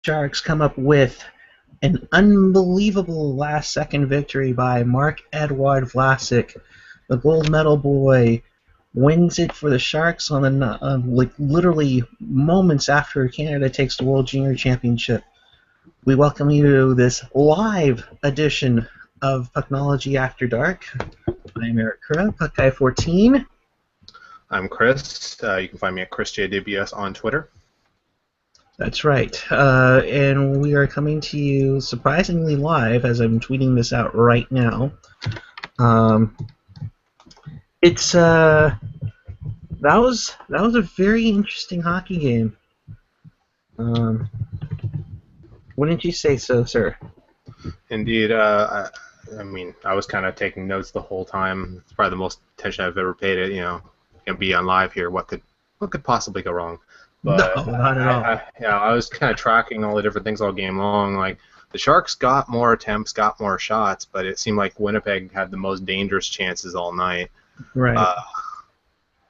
Sharks come up with an unbelievable last-second victory by Mark-Edouard Vlasic. The gold medal boy wins it for the Sharks on the like literally moments after Canada takes the World Junior Championship. We welcome you to this live edition of Pucknology After Dark. I'm Erik, Puck Guy 14. I'm Chris. You can find me at ChrisJDBS on Twitter. That's right. And we are coming to you surprisingly live as I'm tweeting this out right now. That was a very interesting hockey game. Wouldn't you say so, sir? Indeed. I mean, I was kind of taking notes the whole time. It's probably the most attention I've ever paid it. Gonna be on live here. What could possibly go wrong? But No, not at all. I was kind of tracking all the different things all game long. Like the Sharks got more attempts, got more shots, but it seemed like Winnipeg had the most dangerous chances all night. Right.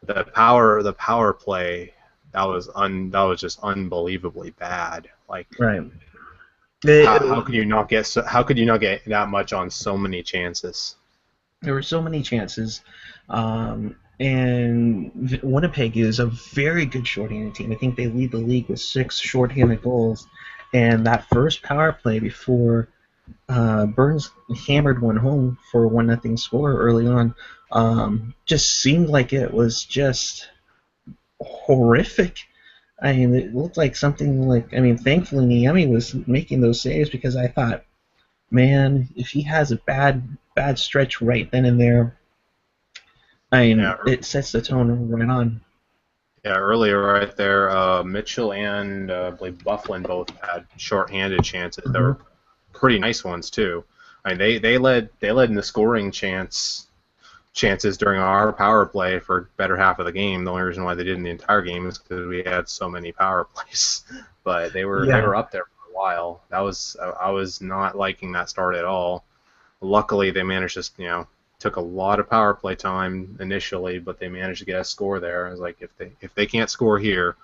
The power play that was just unbelievably bad. Like right. how could you not get that much on so many chances? There were so many chances. And Winnipeg is a very good shorthanded team. I think they lead the league with 6 shorthanded goals. And that first power play before Burns hammered one home for a 1-0 score early on just seemed like it was just horrific. I mean, it looked like something like, thankfully Niemi was making those saves because I thought, man, if he has a bad stretch right then and there, it sets the tone right on. Yeah, earlier right there, Mitchell and I believe Bufflin both had shorthanded chances. Mm-hmm. They were pretty nice ones too. I mean, they led in the scoring chances during our power play for the better half of the game. The only reason why they did in the entire game is because we had so many power plays. But they were up there for a while. I was not liking that start at all. Luckily, they managed to took a lot of power play time initially, but they managed to get a score there. I was like, if they can't score here,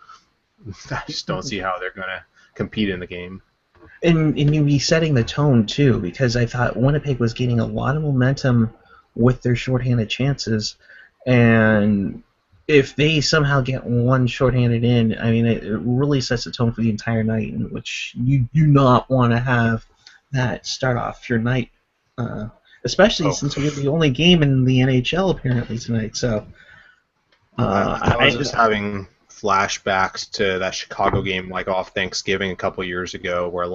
I just don't see how they're gonna compete in the game. And you'd be setting the tone too, because I thought Winnipeg was getting a lot of momentum with their shorthanded chances, and if they somehow get one shorthanded in, it really sets the tone for the entire night, in which you do not want to have that start off your night. Especially since we're the only game in the NHL apparently tonight. So I was just having flashbacks to that Chicago game, like off Thanksgiving a couple years ago, where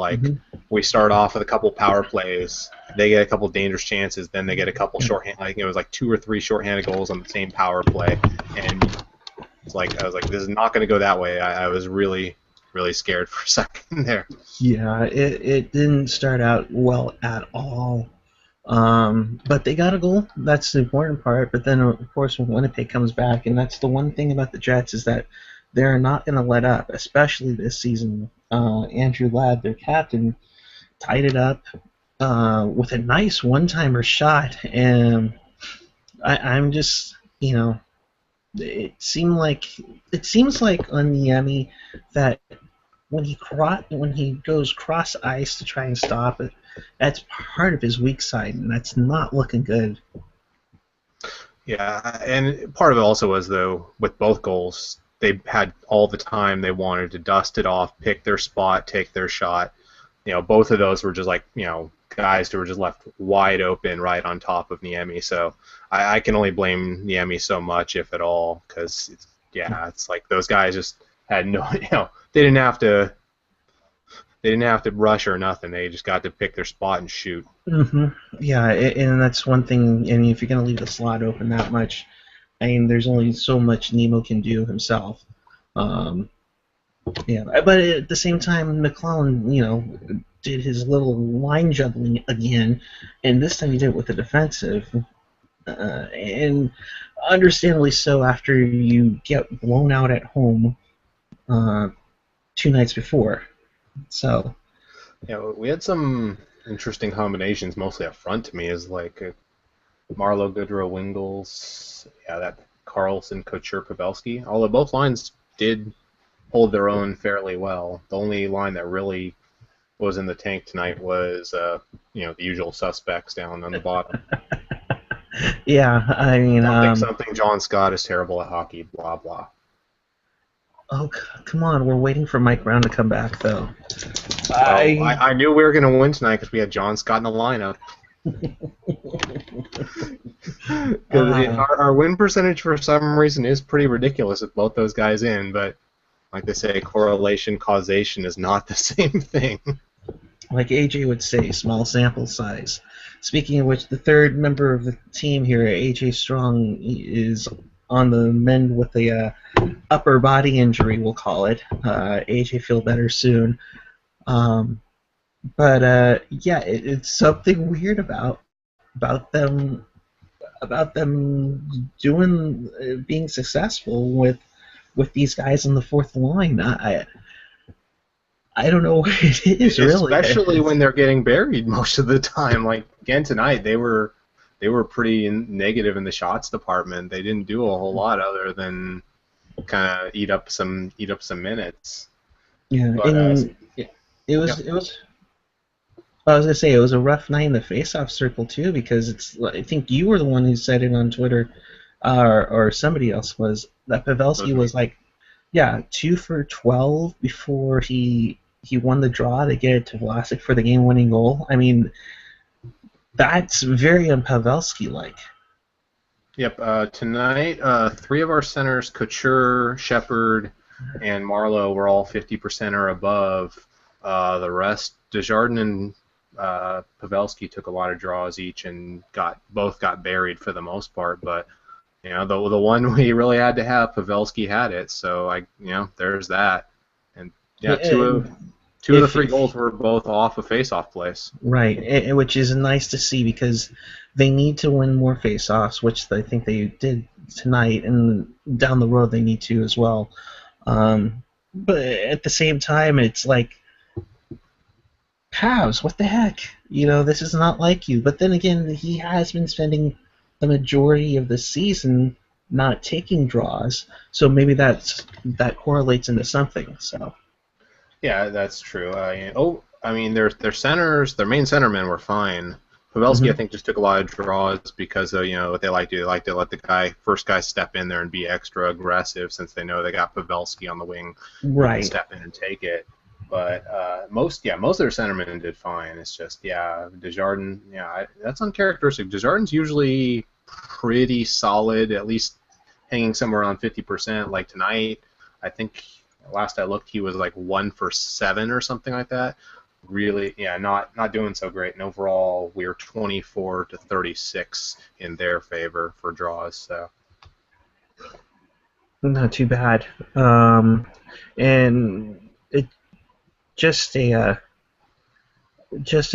we start off with a couple power plays, they get a couple dangerous chances, then they get a couple shorthand. Like it was like 2 or 3 shorthanded goals on the same power play, and I was like, this is not going to go that way. I was really scared for a second there. Yeah, it didn't start out well at all. But they got a goal. That's the important part. But then, of course, when Winnipeg comes back, and that's the one thing about the Jets is that they're not going to let up, especially this season. Andrew Ladd, their captain, tied it up with a nice one-timer shot, and I'm just, it seems like on Niemi that when he goes cross ice to try and stop it, that's part of his weak side, and that's not looking good. Yeah, and part of it also was, though, with both goals, they had all the time they wanted to dust it off, pick their spot, take their shot. Both of those were just like, guys who were just left wide open right on top of Niemi. So I can only blame Niemi so much, if at all, because, it's like those guys just had no, they didn't have to rush or nothing. They just got to pick their spot and shoot. Mm-hmm. Yeah, and that's one thing. If you're going to leave the slot open that much, there's only so much Nemo can do himself. But at the same time, McClellan, did his little line juggling again, and this time he did it with the defensive. And understandably so after you get blown out at home 2 nights before. So we had some interesting combinations, mostly up front to me, is like Marlowe, Goodrow, Wingles, that Carlson, Couture, Pavelski. Although both lines did hold their own fairly well. The only line that really was in the tank tonight was the usual suspects down on the bottom. Yeah, I mean, Something John Scott is terrible at hockey, blah blah. oh, come on, we're waiting for Mike Brown to come back, though. Well, I I knew we were going to win tonight because we had John Scott in the lineup. Because our win percentage for some reason is pretty ridiculous with both those guys in, but like they say, correlation causation is not the same thing. Like AJ would say, small sample size. Speaking of which, the third member of the team here, AJ Strong, is on the mend with a upper body injury, we'll call it. AJ feel better soon. But yeah, it's something weird about them doing being successful with these guys on the fourth line. I don't know what it is really. Especially when they're getting buried most of the time. Like again tonight, they were pretty negative in the shots department. They didn't do a whole lot other than kind of eat up some minutes. Yeah, But, and it was. I was gonna say it was a rough night in the face-off circle too, because I think you were the one who said it on Twitter, or somebody else was that Pavelski was like, yeah, 2 for 12 before he won the draw to get it to Vlasic for the game-winning goal. I mean, that's very un-Pavelski-like. Yep. Tonight, 3 of our centers, Couture, Shepard, and Marlowe, were all 50% or above. The rest, Desjardins and Pavelski took a lot of draws each and both got buried for the most part. But the one we really had to have, Pavelski had it. So there's that. And two of the 3 goals were both off of face-off plays. Right, which is nice to see because they need to win more face-offs, which I think they did tonight, and down the road they need to as well. But at the same time, it's like, Pavs, what the heck? This is not like you. But then again, he has been spending the majority of the season not taking draws, so maybe that correlates into something. So. Yeah, that's true. Their centers, their main centermen were fine. Pavelski, I think, just took a lot of draws because what they like to do. They like to let the first guy step in there and be extra aggressive since they know they got Pavelski on the wing. Right. Step in and take it. But most of their centermen did fine. It's just Desjardins. That's uncharacteristic. Desjardins usually pretty solid, at least hanging somewhere around 50%. Like tonight, I think last I looked, he was like 1 for 7 or something like that. Really, not doing so great. And overall, we were 24 to 36 in their favor for draws. So not too bad. And it just a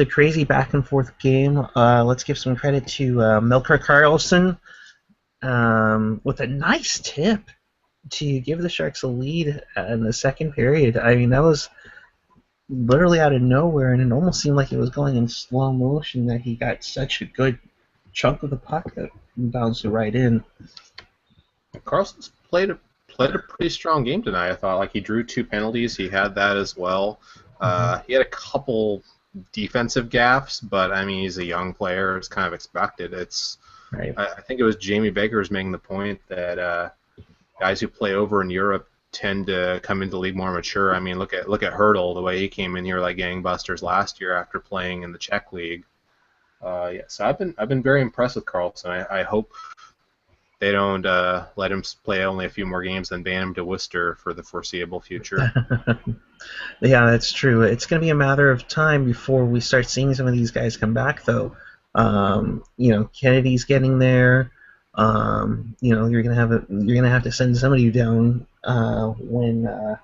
crazy back and forth game. Let's give some credit to Milker Karlsson with a nice tip to give the Sharks a lead in the second period. I mean, that was literally out of nowhere, and it almost seemed like it was going in slow motion that he got such a good chunk of the puck that bounced right in. Karlsson's played a pretty strong game tonight, I thought. Like, he drew 2 penalties. He had that as well. He had a couple defensive gaffes, but, I mean, he's a young player. It's kind of expected. Right. I think it was Jamie Baker was making the point that guys who play over in Europe tend to come into the league more mature. I mean, look at Hertl, the way he came in here like gangbusters last year after playing in the Czech league. So I've been very impressed with Karlsson. I hope they don't let him play only a few more games and ban him to Worcester for the foreseeable future. Yeah, that's true. It's going to be a matter of time before we start seeing some of these guys come back, though. Kennedy's getting there. You're gonna have to send somebody down when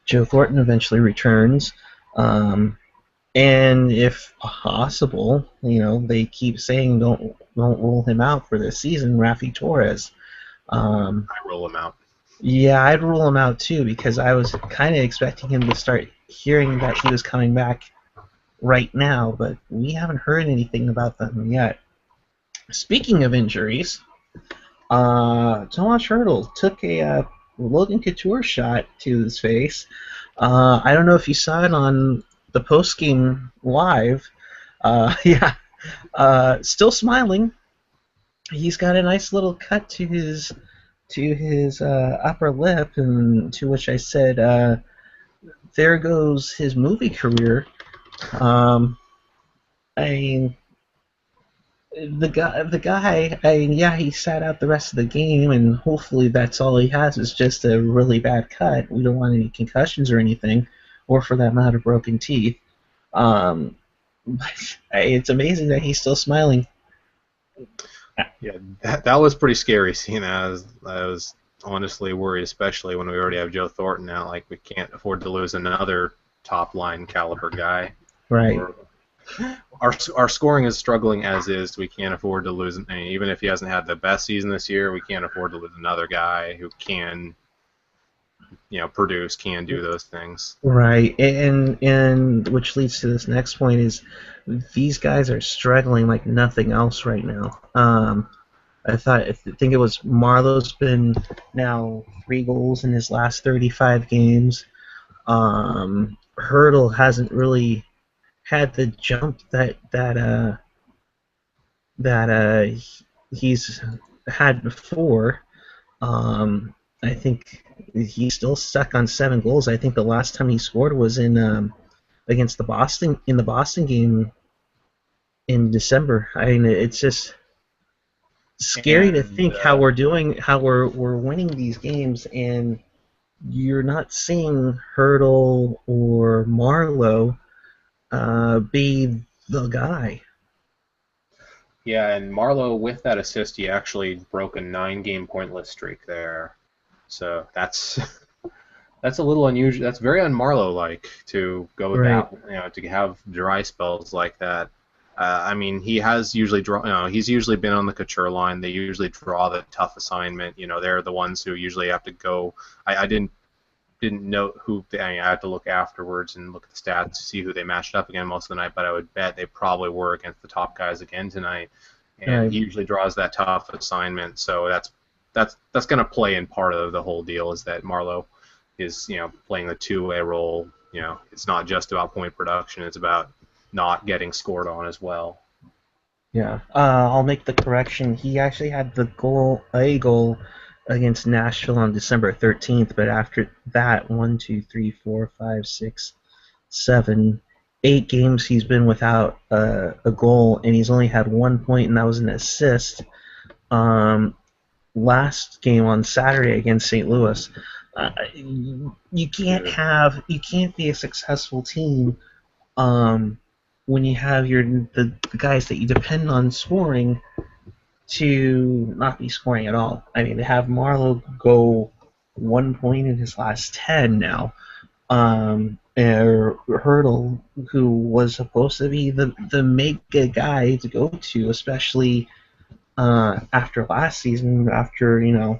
Joe Thornton eventually returns. And if possible, they keep saying don't rule him out for this season. Rafi Torres. I rule him out. Yeah, I'd rule him out too because I was kind of expecting him to start hearing that he was coming back right now, but we haven't heard anything about them yet. Speaking of injuries, Tomas Hertl took a Logan Couture shot to his face. I don't know if you saw it on the post game live, yeah, still smiling. He's got a nice little cut to his upper lip, and to which I said, "There goes his movie career." Um, I mean, I mean, yeah, he sat out the rest of the game, and hopefully that's all he has is just a really bad cut. We don't want any concussions or anything, or for that matter, broken teeth. Um, but it's amazing that he's still smiling. Yeah, that was pretty scary seeing that. I was honestly worried, especially when we already have Joe Thornton out. Like, we can't afford to lose another top line caliber guy. Right. Or our scoring is struggling as is. We can't afford to lose. I mean, even if he hasn't had the best season this year, we can't afford to lose another guy who can, produce, can do those things. Right, and which leads to this next point is these guys are struggling like nothing else right now. I think it was Marlowe's been now 3 goals in his last 35 games. Hurdle hasn't really had the jump that he's had before. I think he's still stuck on 7 goals. I think the last time he scored was in against the Boston game in December. I mean, it's just scary to And think how we're winning these games, and you're not seeing Hurdle or Marlowe be the guy. yeah, and Marlowe with that assist, he actually broke a 9-game pointless streak there. So that's a little unusual. That's very un-Marlowe-like to go Right. that, to have dry spells like that. I mean, he has usually he's usually been on the Couture line. They usually draw the tough assignment. They're the ones who usually have to go. I didn't know who I had to look afterwards and look at the stats to see who they matched up again most of the night, but I would bet they probably were against the top guys again tonight. And Right. he usually draws that tough assignment, so that's going to play in part of the whole deal is that Marlowe is playing the two-way role. It's not just about point production; it's about not getting scored on as well. Yeah. I'll make the correction. He actually had a goal against Nashville on December 13th, but after that, 8 games he's been without a goal, and he's only had 1 point, and that was an assist. Um, Last game on Saturday against St. Louis. You can't be a successful team um, when you have the guys that you depend on scoring to not be scoring at all. I mean, to have Marlowe go 1 point in his last 10 now. Hurdle, who was supposed to be the mega guy to go to, especially after last season, after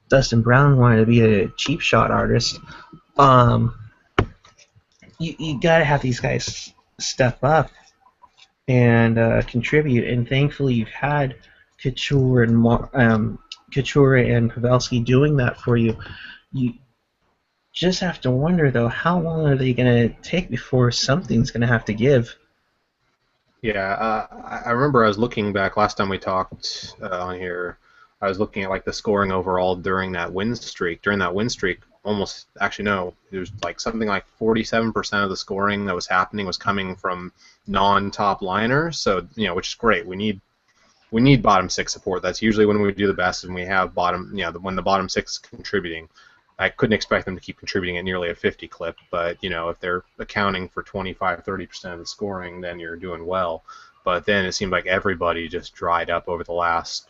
Dustin Brown wanted to be a cheap shot artist. Um, you gotta have these guys step up and contribute. And thankfully, you've had Couture and Couture and Pavelski doing that for you. You just have to wonder though, how long are they going to take before something's going to have to give? Yeah, I remember I was looking back last time we talked on here. I was looking at like the scoring overall during that win streak. During that win streak, almost actually no, it was like something like 47% of the scoring that was happening was coming from non-top liners. So which is great. We need bottom six support. That's usually when we do the best, and we have bottom, when the bottom six is contributing. I couldn't expect them to keep contributing at nearly a 50 clip, but if they're accounting for 25-30% of the scoring, then you're doing well. But then it seemed like everybody just dried up over the last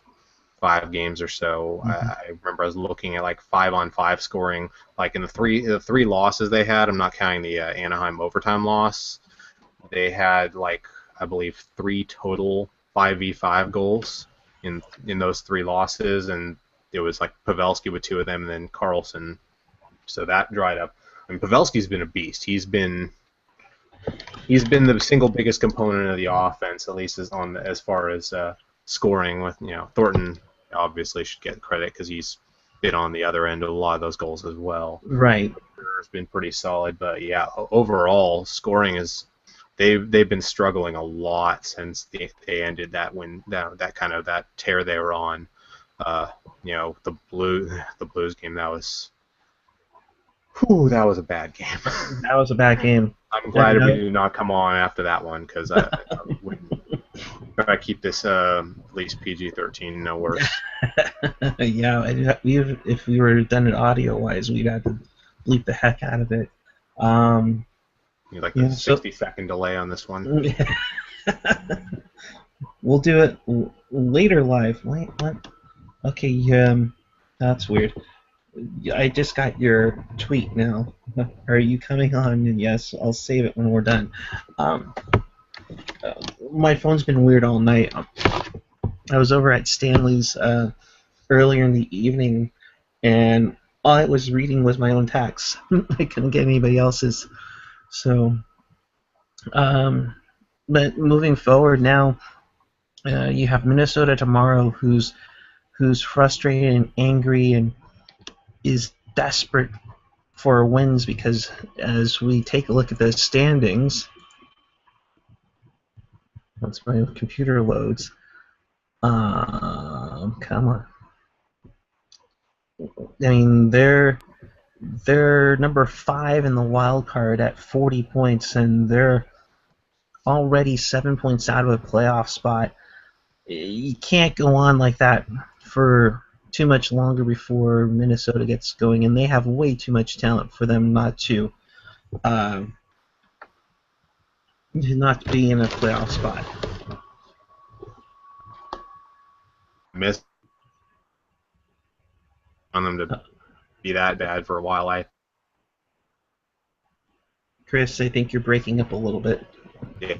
5 games or so. Mm-hmm. I remember I was looking at like 5-on-5 scoring, like in the three losses they had. I'm not counting the Anaheim overtime loss. They had like I believe 3 total 5v5 goals in those 3 losses, and it was like Pavelski with 2 of them, and then Carlson. So that dried up. I mean, Pavelski's been a beast. He's been the single biggest component of the offense, at least as far as scoring. With Thornton obviously should get credit because he's been on the other end of a lot of those goals as well. Right. It's been pretty solid, but yeah, overall scoring is they've been struggling a lot since they ended that that kind of that tear they were on. Uh, the Blues game that was a bad game. That was a bad game. I'm Let me glad we know. did not come on after that one because I would try to keep this at least PG-13, no worse. Yeah, if we were done it audio wise, we'd have to bleep the heck out of it. You like the Yeah, so 60-second delay on this one. we'll do it later live. Wait, what? Okay, that's weird. I just got your tweet now. Are you coming on? And yes, I'll save it when we're done. Um, my phone's been weird all night. I was over at Stanley's earlier in the evening, and all I was reading was my own text. I couldn't get anybody else's. So, but moving forward now, you have Minnesota tomorrow, who's frustrated and angry and is desperate for wins because as we take a look at the standings, once my computer loads, come on. I mean, they're number 5 in the wild card at 40 points, and they're already 7 points out of a playoff spot. You can't go on like that for too much longer before Minnesota gets going, and they have way too much talent for them uh, not to be in a playoff spot. Missed on them to be that bad for a while. Chris, I think you're breaking up a little bit. Yeah.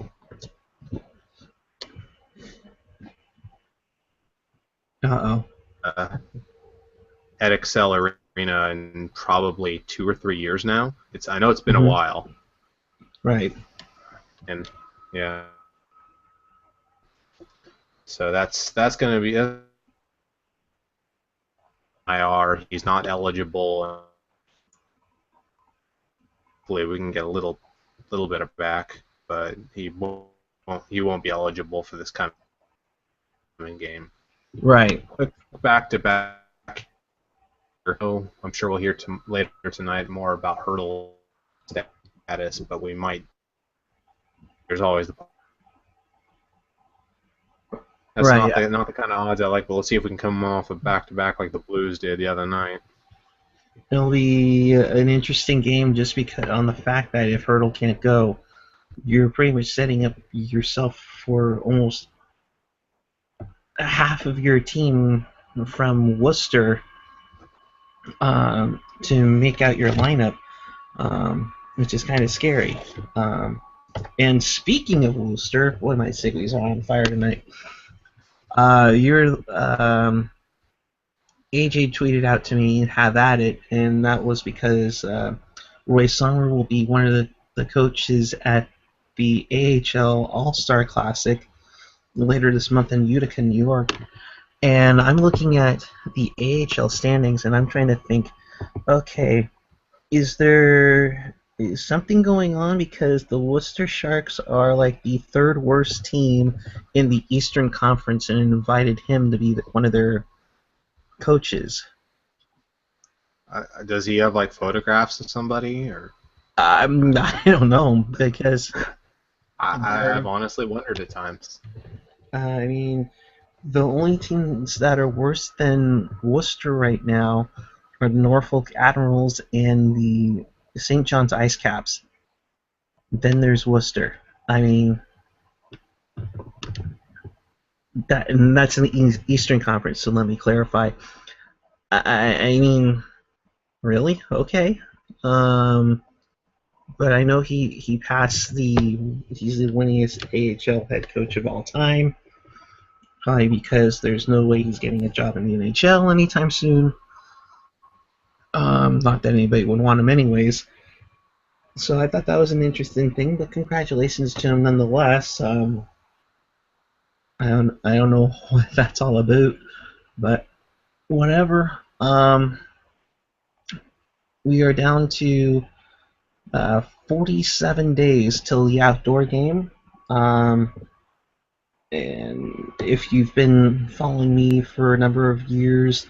Uh-oh. At Excel Arena in probably 2 or 3 years now. I know it's been a Mhm. while. Right. And yeah. So that's going to be IR. He's not eligible. Hopefully we can get a little bit of back, but he won't be eligible for this kind of game. Right. Back to back. I'm sure we'll hear later tonight more about Hurdle status, but we might. There's always that's Right. not the kind of odds I like, but let's see if we can come off of back to back like the Blues did the other night. It'll be an interesting game just because on the fact that if Hurdle can't go, you're pretty much setting up yourself for almost half of your team from Worcester to make out your lineup, which is kind of scary. And speaking of Worcester, boy, my Sigly's on fire tonight. Your AJ tweeted out to me, "Have at it," and that was because Roy Sommer will be one of the coaches at the AHL All-Star Classic later this month in Utica, New York. And I'm looking at the AHL standings, and I'm trying to think, okay, is something going on because the Worcester Sharks are like the third worst team in the Eastern Conference and invited him to be one of their coaches? Does he have like photographs of somebody, or I don't know because I've honestly wondered at times. I mean, the only teams that are worse than Worcester right now are the Norfolk Admirals and the St. John's Ice Caps. Then there's Worcester. I mean, that's in the Eastern Conference. So let me clarify. I mean, really? Okay. But I know he passed he's the winningest AHL head coach of all time. Probably because there's no way he's getting a job in the NHL anytime soon. Not that anybody would want him anyways. So I thought that was an interesting thing, but congratulations to him nonetheless. I don't know what that's all about, but whatever. Um, we are down to 47 days till the outdoor game. Um, and if you've been following me for a number of years,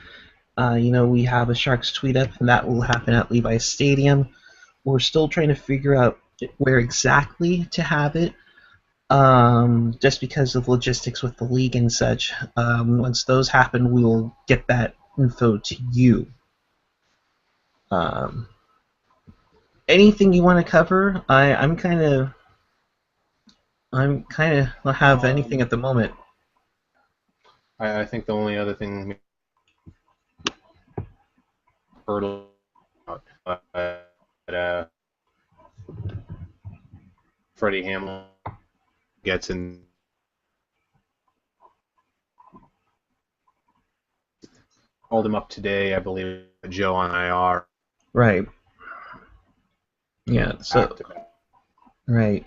we have a Sharks tweet up, and that will happen at Levi's Stadium. We're still trying to figure out where exactly to have it, just because of logistics with the league and such. Once those happen, we will get that info to you. Um, Anything you want to cover? I'm kind of have anything at the moment. I think the only other thing we heard about Freddie Hamilton gets in, called him up today, I believe, Joe on IR. Right. Yeah. So right.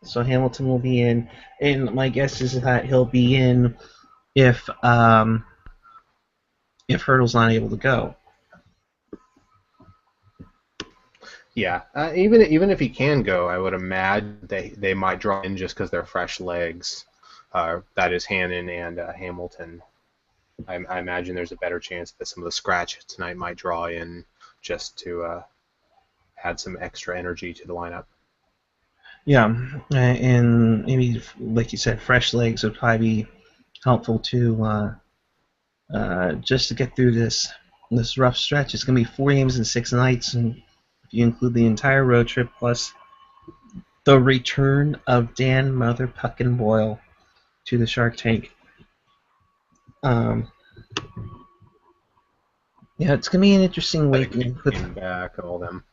So Hamilton will be in, and my guess is that he'll be in if Hurdle's not able to go. Yeah, even if he can go, I would imagine they might draw in just because they're fresh legs. That is Hannon and Hamilton. I imagine there's a better chance that some of the scratch tonight might draw in just to add some extra energy to the lineup. Yeah, and maybe like you said, fresh legs would probably be helpful too, just to get through this rough stretch. It's gonna be 4 games in 6 nights, and if you include the entire road trip plus the return of Dan Mother Puck and Boyle to the Shark Tank. Yeah, it's gonna be an interesting week. Came back, all them.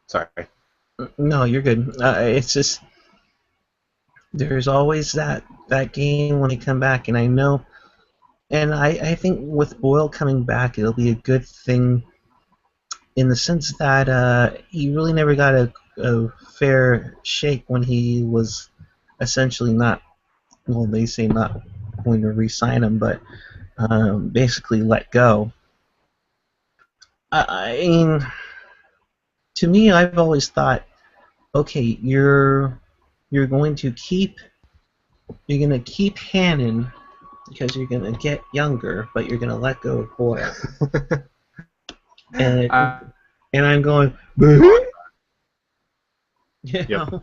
Sorry. No, you're good. It's just there's always that game when they come back, and I know, and I think with Boyle coming back, it'll be a good thing in the sense that he really never got a fair shake when he was essentially not, well, they say not going to re-sign him, but basically let go. I mean, to me, I've always thought, okay, you're going to keep Hannon because you're going to get younger, but you're going to let go of Boyle. and I'm going, you know,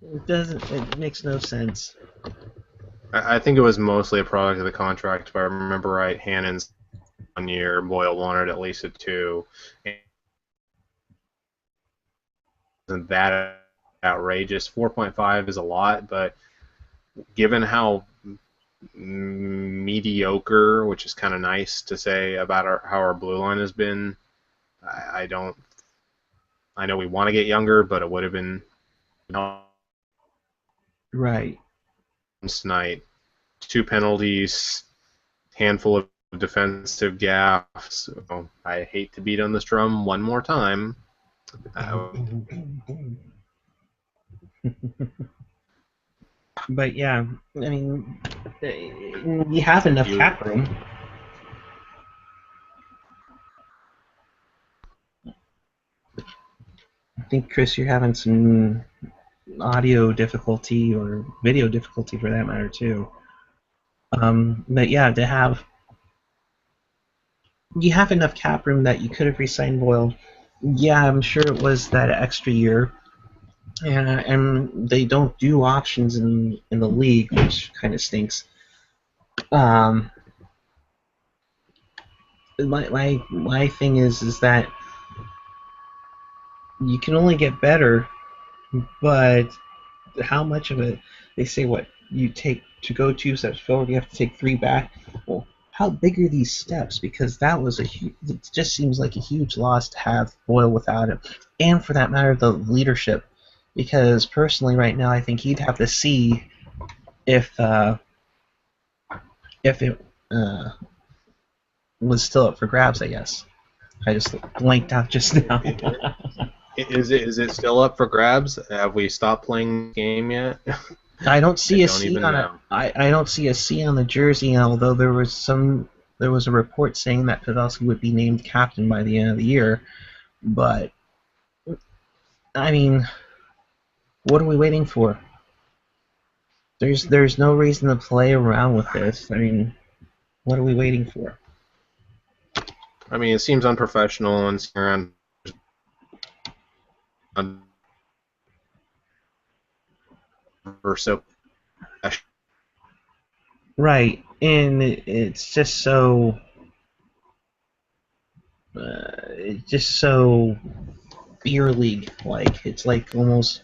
it makes no sense. I think it was mostly a product of the contract, if I remember right. Hannon's 1 year, Boyle wanted at least a 2. Isn't that outrageous? 4.5 is a lot, but given how mediocre, which is kind of nice to say about how our blue line has been, I know we want to get younger, but it would have been right tonight. 2 penalties, handful of defensive gaffes. So I hate to beat on this drum one more time. But yeah, I mean, you have enough cap room. I think, Chris, you're having some audio difficulty or video difficulty for that matter too. But yeah, you have enough cap room that you could have re-signed Boyle. Yeah, I'm sure it was that extra year, and they don't do options in the league, which kind of stinks. My thing is that you can only get better, but how much of it? They say what you take to go 2 steps forward, you have to take 3 back. Well, how big are these steps? Because that was it just seems like a huge loss to have Boyle without him, and for that matter, the leadership. Because personally, right now, I think he'd have to see if it was still up for grabs. I guess I just blanked out just now. Is it still up for grabs? Have we stopped playing the game yet? I don't see a C on it. I don't see a C on the jersey, although there was some there was a report saying that Pavelski would be named captain by the end of the year. But I mean, what are we waiting for? There's no reason to play around with this. I mean, what are we waiting for? I mean, it seems unprofessional and around or so. Right, and it's just so beer league like. It's like almost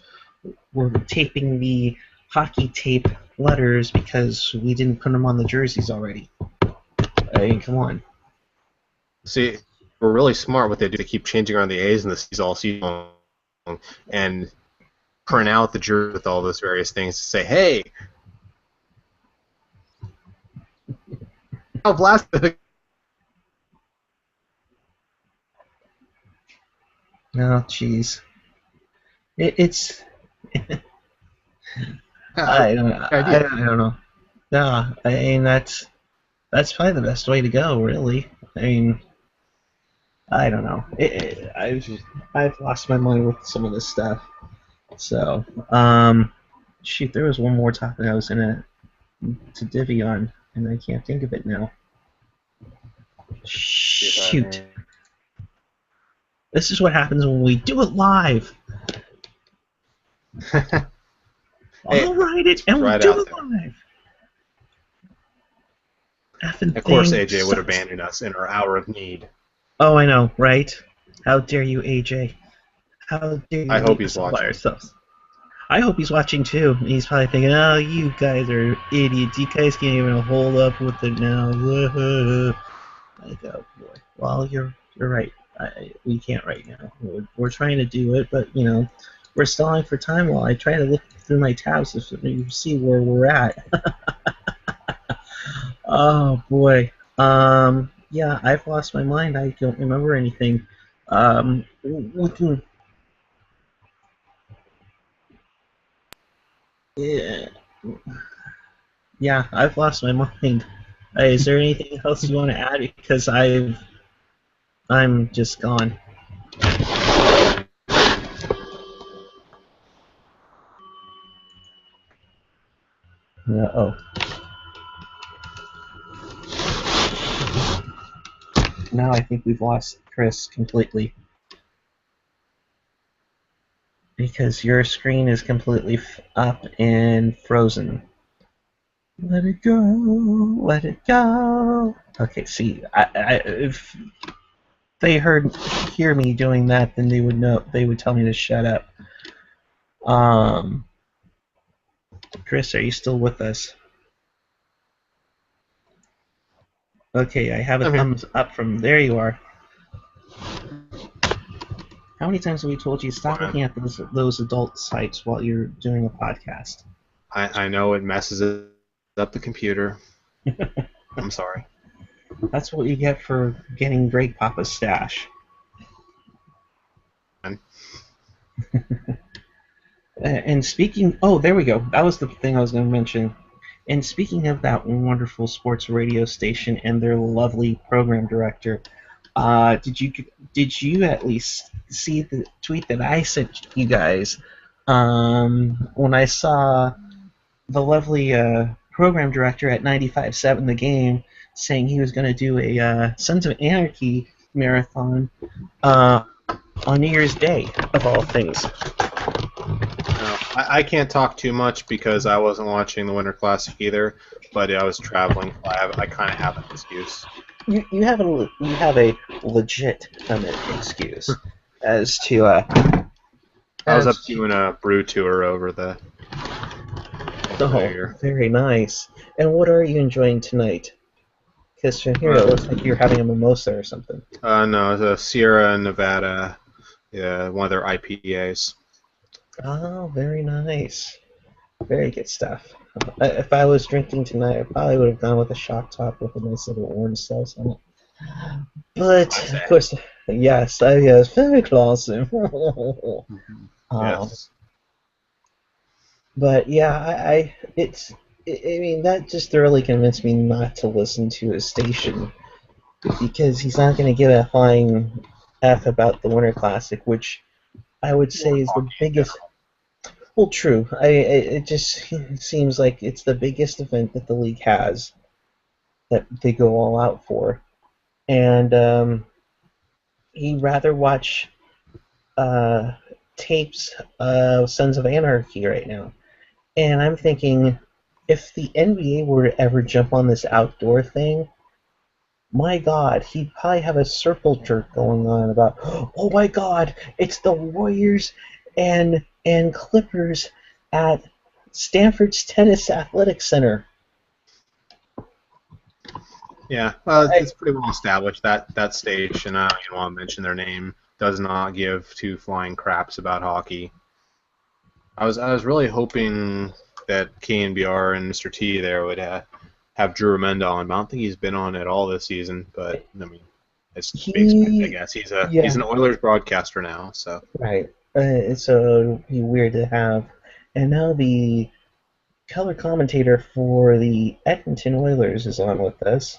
we're taping the hockey tape letters because we didn't put them on the jerseys already. I mean, come on. See, we're really smart what they do. They keep changing around the A's and the C's all season long, and print out the jersey with all those various things to say, "Hey, I've last." Oh, jeez. It's I don't I don't know. No, I mean that's probably the best way to go. Really, I mean, I don't know. I've lost my mind with some of this stuff. So, shoot, there was one more topic I was gonna to divvy on, and I can't think of it now. Shoot. This is what happens when we do it live. I'll write it and we'll do it live. Of course, AJ would abandon us in our hour of need. Oh, I know, right? How dare you, AJ? How dare you? I hope he's watching. Ourselves. I hope he's watching too. He's probably thinking, "Oh, you guys are idiots. You guys can't even hold up with it now." I go, boy. Well, you're right. We can't right now. We're trying to do it, but we're stalling for time while I try to look through my tabs to see where we're at. Oh boy. Yeah, I've lost my mind. I don't remember anything. Looking. Yeah, I've lost my mind. Is there anything else you want to add? Because I'm just gone. Uh-oh. Now I think we've lost Chris completely. Because your screen is completely up and frozen. Let it go, let it go. Okay, see, if they hear me doing that, then they would know. They would tell me to shut up. Chris, are you still with us? Okay, I have a thumbs up from there. You are. How many times have we told you stop looking at those adult sites while you're doing a podcast? I know it messes up the computer. I'm sorry. That's what you get for getting Greg Papa's stash. And speaking, there we go. That was the thing I was going to mention. And speaking of that wonderful sports radio station and their lovely program director, did you at least see the tweet that I sent you guys when I saw the lovely program director at 95.7 The Game saying he was going to do a Sons of Anarchy marathon on New Year's Day, of all things. I can't talk too much because I wasn't watching the Winter Classic either, but I was traveling. I kind of have an excuse. You have a legitimate excuse as to. I was up doing a brew tour over the. Oh, very nice. And what are you enjoying tonight? Because from here it looks like you're having a mimosa or something. No, it's a Sierra Nevada, one of their IPAs. Oh, very nice. Very good stuff. If I was drinking tonight, I probably would have gone with a shock top with a nice little orange sauce on it. But, of course, yes, very classy. Yes. But yeah, I mean that just thoroughly convinced me not to listen to a station because he's not going to give a flying F about the Winter Classic, which I would Or say is the hockey in biggest. general. Well, true. It just seems like it's the biggest event that the league has that they go all out for, and he'd rather watch uh, tapes of Sons of Anarchy right now. And I'm thinking, if the NBA were to ever jump on this outdoor thing, my God, he'd probably have a circle jerk going on about, oh my God, it's the Warriors and Clippers at Stanford's Tennis Athletic Center. Yeah, well, I, it's pretty well established that that station. I don't even want to mention their name. Does not give two flying craps about hockey. I was really hoping that KNBR and Mr. T there would have Drew Remenda on, but I don't think he's been on at all this season. But I mean, it makes sense, I he, guess. He's yeah, an Oilers broadcaster now, so right. So it'd be weird to have. And now the color commentator for the Edmonton Oilers is on with us.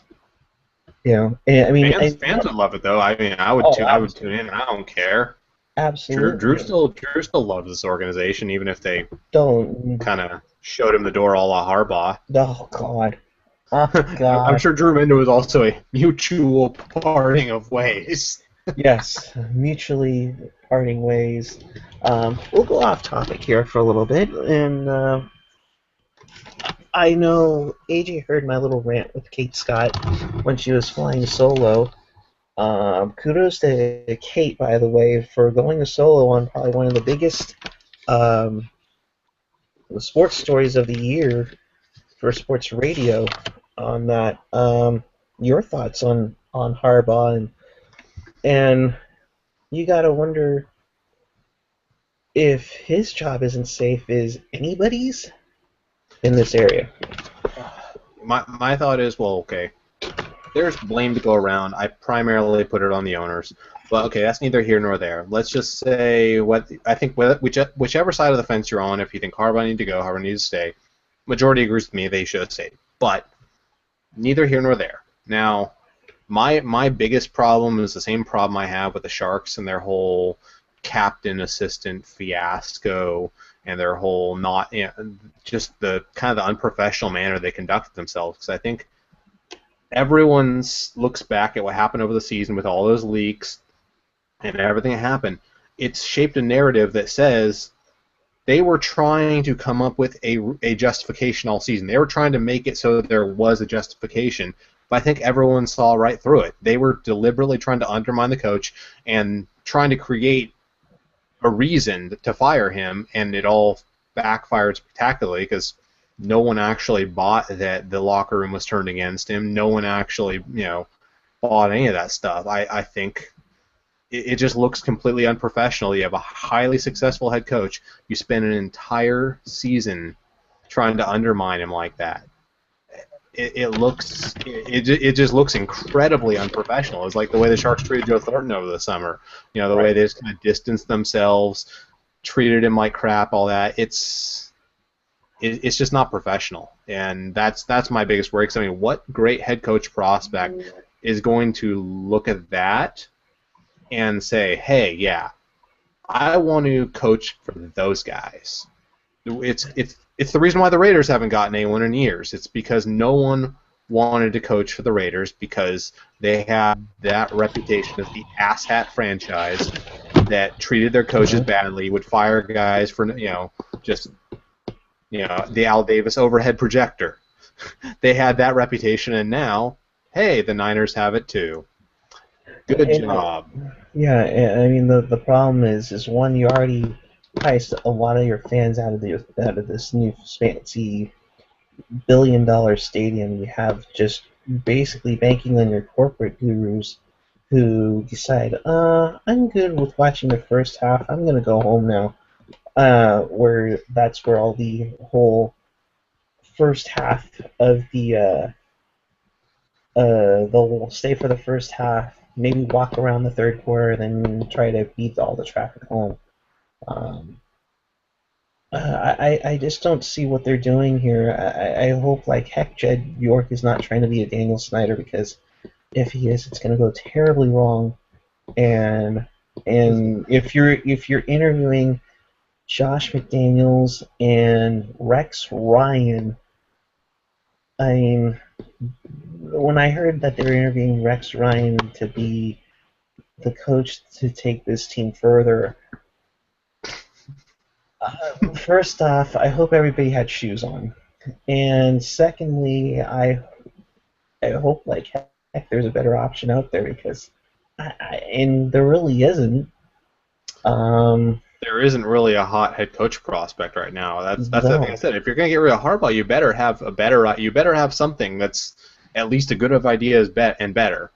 You know, and, I mean, fans would love it though. I mean, oh, I would tune in. I don't care. absolutely. Drew still loves this organization, even if they Don't. kind of showed him the door, a la Harbaugh. Oh God. Oh I'm God. sure Drew Remenda was also a mutual parting of ways. Yes, mutually parting ways. We'll go off topic here for a little bit, and I know AJ heard my little rant with Kate Scott when she was flying solo. Kudos to Kate, by the way, for going solo on probably one of the biggest um, sports stories of the year for sports radio. On that, your thoughts on Harbaugh and you gotta wonder if his job isn't safe, is anybody's in this area? My thought is, well, okay, there's blame to go around. I primarily put it on the owners, but okay, that's neither here nor there. Let's just say what I think. Whichever side of the fence you're on, if you think Harbaugh needs to go, Harbaugh needs to stay, majority agrees with me. They should have stayed, but neither here nor there. Now, my biggest problem is the same problem I have with the Sharks and their whole captain assistant fiasco and their whole not just the kind of the unprofessional manner they conducted themselves. Because I think everyone looks back at what happened over the season with all those leaks and everything that happened. It's shaped a narrative that says they were trying to come up with a justification all season. They were trying to make it so that there was a justification, but I think everyone saw right through it. They were deliberately trying to undermine the coach and trying to create a reason to fire him, and it all backfired spectacularly because no one actually bought that the locker room was turned against him. No one actually, bought any of that stuff. I think it just looks completely unprofessional. You have a highly successful head coach. You spend an entire season trying to undermine him like that. It just looks incredibly unprofessional. It's like the way the Sharks treated Joe Thornton over the summer. The way Right. they just kind of distanced themselves, treated him like crap, all that. It's just not professional, and that's my biggest worry. 'Cause, I mean, what great head coach prospect is going to look at that and say, "Hey, yeah, I want to coach for those guys." It's the reason why the Raiders haven't gotten anyone in years. It's because no one wanted to coach for the Raiders because they have that reputation as the asshat franchise that treated their coaches Mhm. badly, would fire guys for just the Al Davis overhead projector. They had that reputation, and now, hey, the Niners have it too. Good And, job. yeah, and, I mean the problem is one, you already priced a lot of your fans out of this new fancy $1 billion stadium. You have just basically banking on your corporate gurus who decide, I'm good with watching the first half. I'm gonna go home now. Where that's where all the whole first half of they'll stay for the first half, maybe walk around the third quarter, then try to beat all the traffic home. Um, I just don't see what they're doing here. I hope like heck Jed York is not trying to be a Daniel Snyder because If he is, it's going to go terribly wrong. And if you're interviewing Josh McDaniels and Rex Ryan, I mean, when I heard that they were interviewing Rex Ryan to be the coach to take this team further, first off, I hope everybody had shoes on, and secondly, I hope like heck there's a better option out there because, and there really isn't. Um, There isn't really a hot head coach prospect right now. That's the thing I no, said. If you're going to get rid of Harbaugh, you better have a better. You better have something that's at least a good of idea as and better.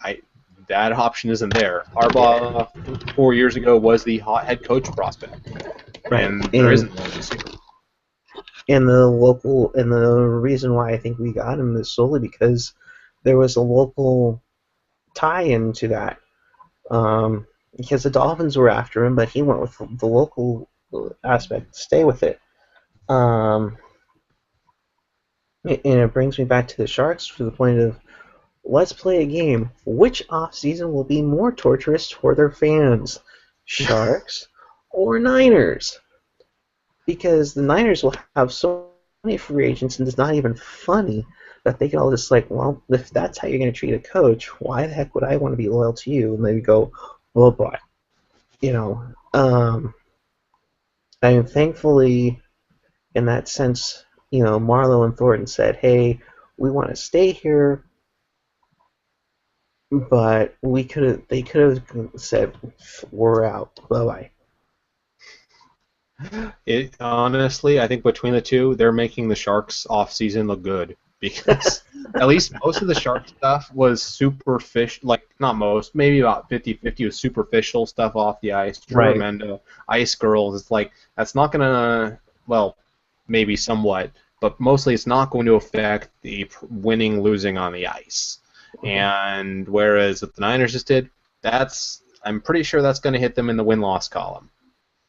I that option isn't there. Harbaugh 4 years ago was the hot head coach prospect, right, and there isn't one this year. and the reason why I think we got him is solely because there was a local tie-in to that. Because the Dolphins were after him, but he went with the local aspect to stay with it. Um, and it brings me back to the Sharks to the point of let's play a game. Which offseason will be more torturous for their fans? Sharks or Niners? Because the Niners will have so many free agents, and it's not even funny that they can all just like, well, if that's how you're going to treat a coach, why the heck would I want to be loyal to you? And they go, well, boy, you know. I mean, thankfully, in that sense, Marlowe and Thornton said, "Hey, we want to stay here, but they could have said, we're out, bye bye." It honestly, I think between the two, they're making the Sharks off season look good because at least most of the Shark stuff was superficial. Like not most, maybe about 50-50 was superficial stuff off the ice. Trevor Right. Menda, Ice Girls. It's like that's not gonna. Well, maybe somewhat, but mostly it's not going to affect the winning losing on the ice. And whereas what the Niners just did, I'm pretty sure that's going to hit them in the win loss column.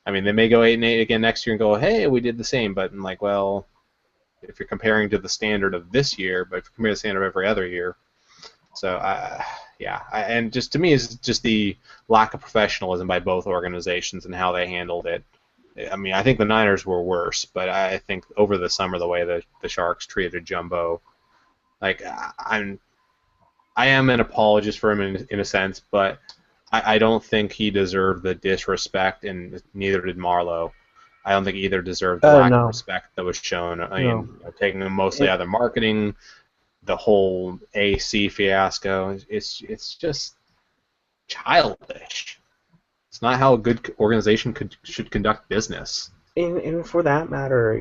I mean, they may go 8-8 again next year and go, hey, we did the same. But I'm like, well, if you're comparing to the standard of this year, but if you compare to the standard of every other year, so yeah, and just to me, it's just the lack of professionalism by both organizations and how they handled it. I mean, I think the Niners were worse, but I think over the summer the way the Sharks treated Jumbo, like I am an apologist for him in a sense, but I don't think he deserved the disrespect, and neither did Marlowe. I don't think either deserved the lack of No, respect that was shown. I no. mean, taking them mostly It, out of marketing, the whole AC fiasco. It's just childish. It's not how a good organization should conduct business. and for that matter,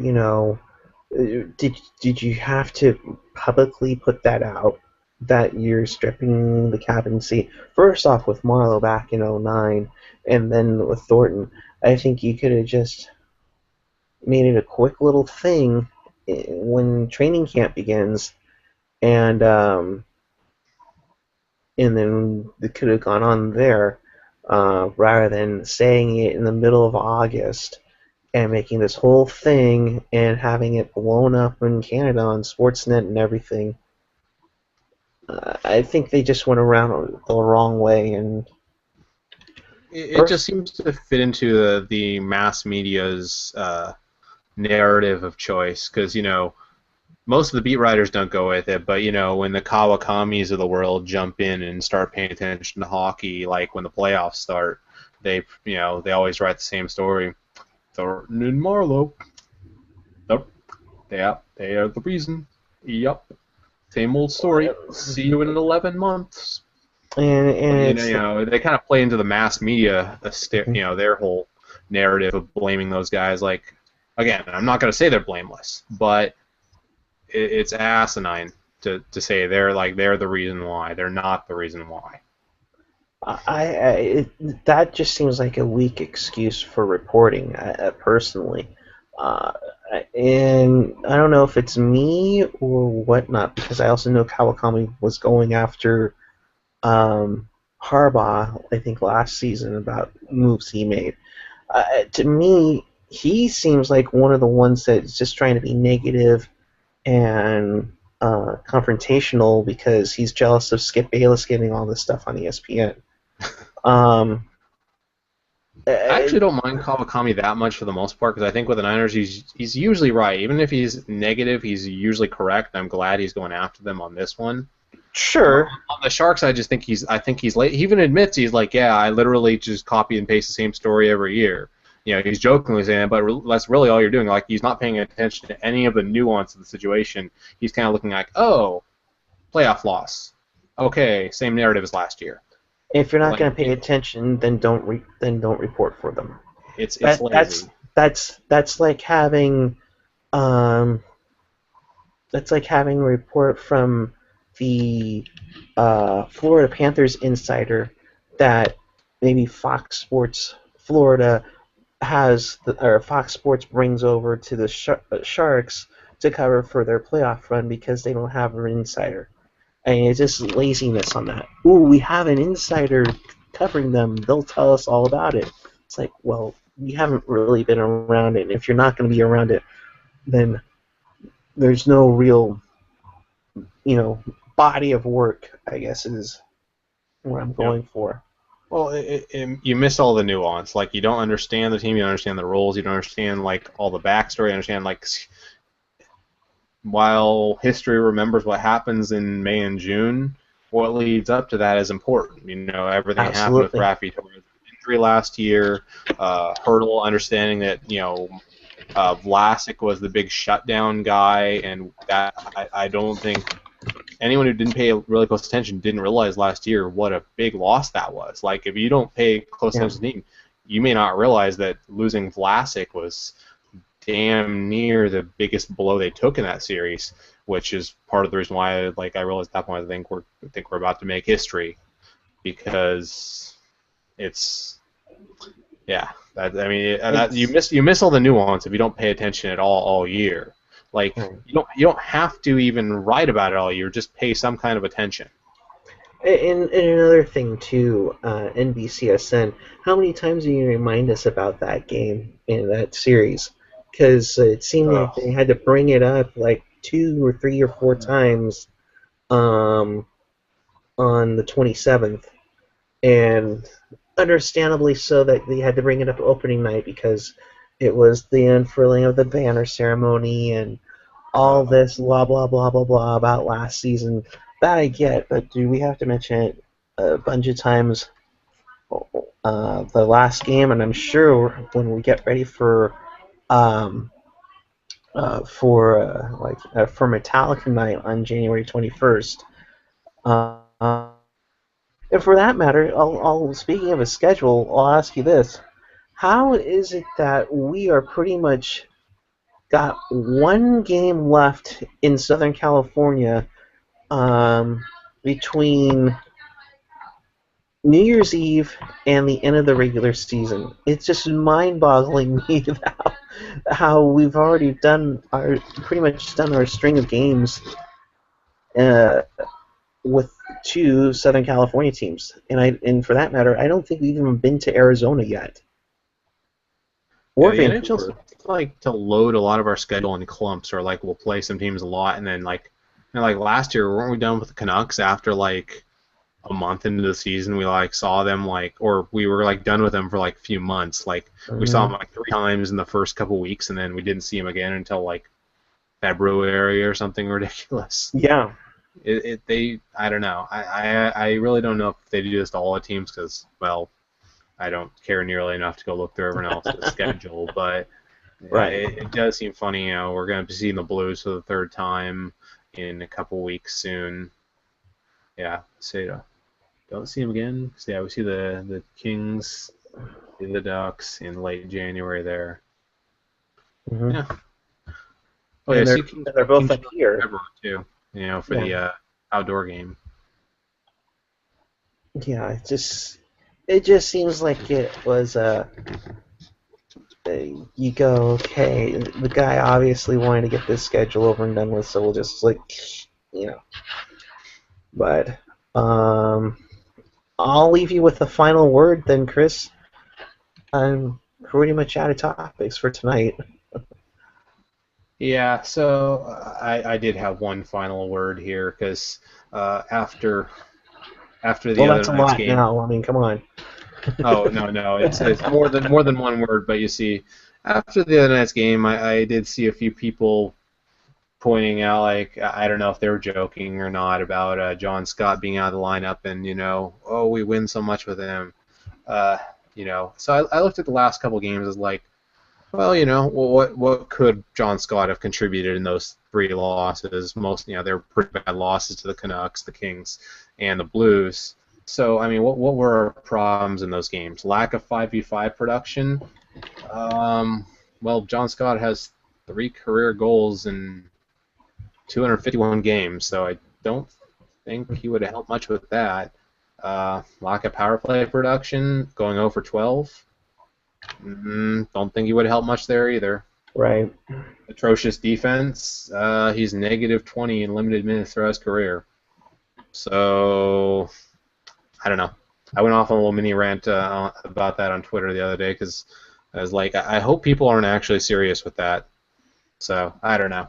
did you have to publicly put that out that you're stripping the captaincy? First off, with Marlowe back in '09, and then with Thornton, I think you could have just made it a quick little thing when training camp begins, and and then it could have gone on there rather than saying it in the middle of August and making this whole thing and having it blown up in Canada on Sportsnet and everything. I think they just went around the wrong way. And It just seems to fit into the mass media's narrative of choice because most of the beat writers don't go with it, but when the Kawakamis of the world jump in and start paying attention to hockey, like when the playoffs start, they always write the same story. Thornton and Marlowe, yep, they are the reason. Yep, same old story. See you in 11 months. and But, it's they kind of play into the mass media, their whole narrative of blaming those guys. Like, again, I'm not going to say they're blameless, but it's asinine to say they're the reason why. They're not the reason why. that just seems like a weak excuse for reporting, personally. Uh, and I don't know if it's me or whatnot, because I also know Kawakami was going after Harbaugh, I think, last season about moves he made. To me, he seems like one of the ones that's just trying to be negative and confrontational because he's jealous of Skip Bayless getting all this stuff on ESPN. Um, I uh, actually don't mind Kawakami that much for the most part because I think with the Niners he's usually right. Even if he's negative, he's usually correct. I'm glad he's going after them on this one. sure. On the Sharks, I think he's late. He even admits he's like, yeah, I literally just copy and paste the same story every year. You know, he's jokingly saying that, but that's really all you're doing. Like, he's not paying attention to any of the nuance of the situation. He's kind of looking like, oh, playoff loss. Okay, same narrative as last year. If you're not Like, going to pay attention, then don't report for them. it's That lazy. that's like having um, that's like having a report from the Florida Panthers insider that maybe Fox Sports Florida or Fox Sports brings over to the Sharks to cover for their playoff run because they don't have an insider. And it's just laziness on that. Ooh, we have an insider covering them. They'll tell us all about it. It's like, well, you haven't really been around it. And if you're not going to be around it, then there's no real, body of work, I guess, is what I'm Yep. going for. Well, you miss all the nuance. Like, you don't understand the team, you don't understand the roles, you don't understand like all the backstory. You understand like while history remembers what happens in May and June, what leads up to that is important. You know, everything that happened with Absolutely. Rafi Torres' injury last year, Hurdle understanding that Vlasic was the big shutdown guy, and that I don't think anyone who didn't pay really close attention didn't realize last year what a big loss that was. Like, if you don't pay close Yeah. attention to the team, you may not realize that losing Vlasic was damn near the biggest blow they took in that series, which is part of the reason why, like, I realized at that point I think we're about to make history because it's I mean It's you miss all the nuance if you don't pay attention at all year. Like, right. you don't have to even write about it all year. Just pay some kind of attention. And another thing too, NBCSN. How many times do you remind us about that game in that series? Because it seemed like Ugh. they had to bring it up like 2 or 3 or 4 times um, on the 27th, and understandably so that they had to bring it up opening night because it was the unfurling of the banner ceremony and all Uh, this blah blah blah blah blah about last season. That I get, but do we have to mention it a bunch of times the last game? And I'm sure when we get ready um, for Metallica night on January 21st. And for that matter, speaking of a schedule, I'll ask you this: how is it that we are pretty much got one game left in Southern California um, between New Year's Eve and the end of the regular season? It's just mind-boggling me how we've already pretty much done our string of games uh, with 2 Southern California teams, and for that matter, I don't think we've even been to Arizona yet yeah, or the NHL Vancouver. like to load a lot of our schedule in clumps, or like we'll play some teams a lot, and then like last year, weren't we done with the Canucks after like a month into the season? We like saw them or we were like done with them for like a few months. Like, we saw them Mm, like 3 times in the first couple weeks, and then we didn't see them again until like February or something ridiculous. yeah, I don't know. I really don't know if they do this to all the teams because, well, I don't care nearly enough to go look through everyone else's schedule. But yeah, right. it does seem funny. You know, we're going to be seeing the Blues for the third time in a couple weeks soon. Yeah, say don't see them again. 'Cause, yeah, we see the Kings, see the Ducks in late January there. Hmm. Yeah. Oh yeah, And see Kings, they're both Kings up in here. February too. You know, for Yeah, the outdoor game. yeah. It just seems like it was you go, okay, the guy obviously wanted to get this schedule over and done with, so we'll just like you know. But um, I'll leave you with the final word then, Chris. I'm pretty much out of topics for tonight. Yeah, so I did have one final word here because after Well, the other that's a night's lot game. now. I mean, come on. Oh no, it's more than one word, but you see, after the other night's game, I did see a few people pointing out, like, I don't know if they were joking or not about John Scott being out of the lineup, and oh, we win so much with him. Uh, so I looked at the last couple games as like, well, what could John Scott have contributed in those three losses? Most, they were pretty bad losses to the Canucks, the Kings, and the Blues. So, I mean, what were our problems in those games? Lack of 5v5 production. Um, well, John Scott has 3 career goals in 251 games, so I don't think he would have helped much with that. Lack of power play production, going 0 for 12. Don't think he would have helped much there either. Right. Atrocious defense. He's negative 20 in limited minutes throughout his career. So, I don't know. I went off on a little mini rant about that on Twitter the other day because I was like, I hope people aren't actually serious with that. So, I don't know.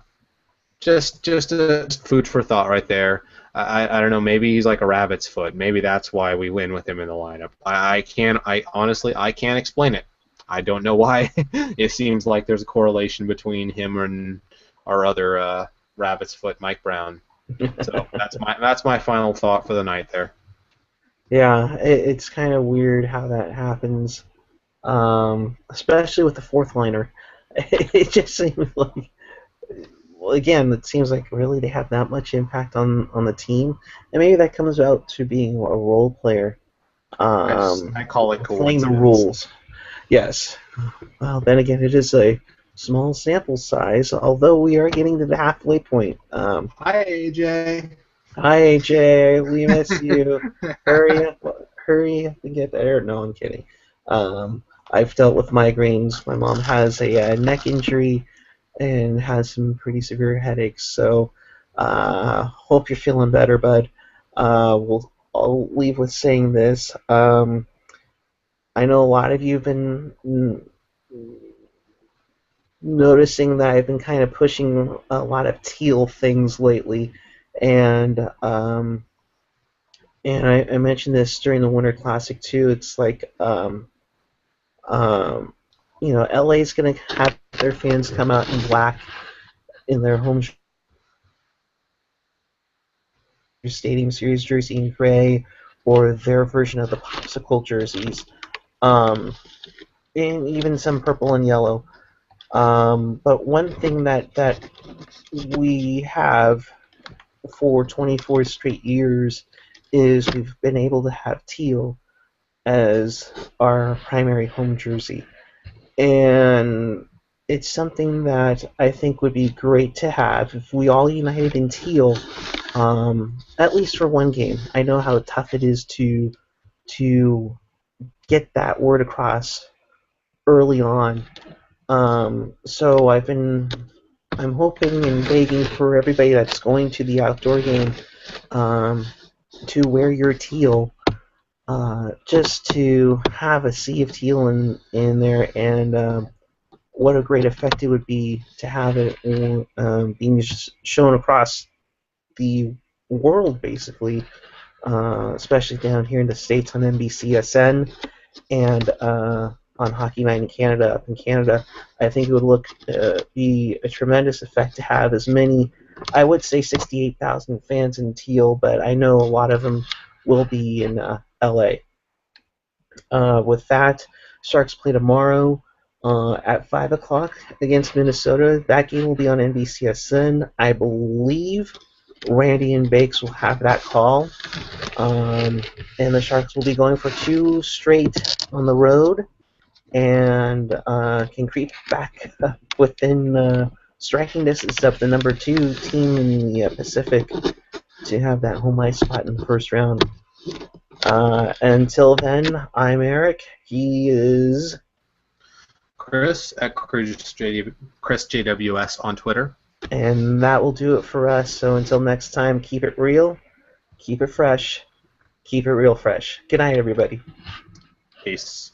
Just a food for thought right there. I don't know. Maybe he's like a rabbit's foot. Maybe that's why we win with him in the lineup. I honestly I can't explain it. I don't know why. It seems like there's a correlation between him and our other rabbit's foot, Mike Brown. So that's my final thought for the night there. Yeah, it's kind of weird how that happens, especially with the fourth liner. It just seems like, well, again, it seems like really they have that much impact on the team, and maybe that comes out to being a role player, I call it playing the coincidence. rules. Yes. Well, then again, it is a small sample size, although we are getting to the halfway point. Hi AJ. Hi, AJ. We miss you. Hurry up. Hurry up and get there. No, I'm kidding. I've dealt with migraines. My mom has a neck injury and has some pretty severe headaches. So, hope you're feeling better, bud. I'll leave with saying this. I know a lot of you have been noticing that I've been kind of pushing a lot of teal things lately, and I mentioned this during the Winter Classic too. It's like um, LA's gonna have their fans come out in black in their home stadium series jersey in gray, or their version of the popsicle jerseys, um, and even some purple and yellow. But one thing that we have for 24 straight years is we've been able to have teal as our primary home jersey. And it's something that I think would be great to have if we all united in teal, at least for one game. I know how tough it is to get that word across early on. So I'm hoping and begging for everybody that's going to the outdoor game, um, to wear your teal, just to have a sea of teal in there, and what a great effect it would be to have it being shown across the world, basically, especially down here in the States on NBCSN, and on Hockey Night in Canada, up in Canada. I think it would be a tremendous effect to have as many, I would say 68,000 fans in teal, but I know a lot of them will be in LA. With that, Sharks play tomorrow at 5 o'clock against Minnesota. That game will be on NBCSN. I believe Randy and Bakes will have that call. And the Sharks will be going for 2 straight on the road, and can creep back within striking distance of the number 2 team in the Pacific to have that home ice spot in the first round. Until then, I'm Eric. He is Chris at Chris JWS on Twitter. and that will do it for us. So until next time, keep it real, keep it fresh, keep it real fresh. Good night, everybody. Peace.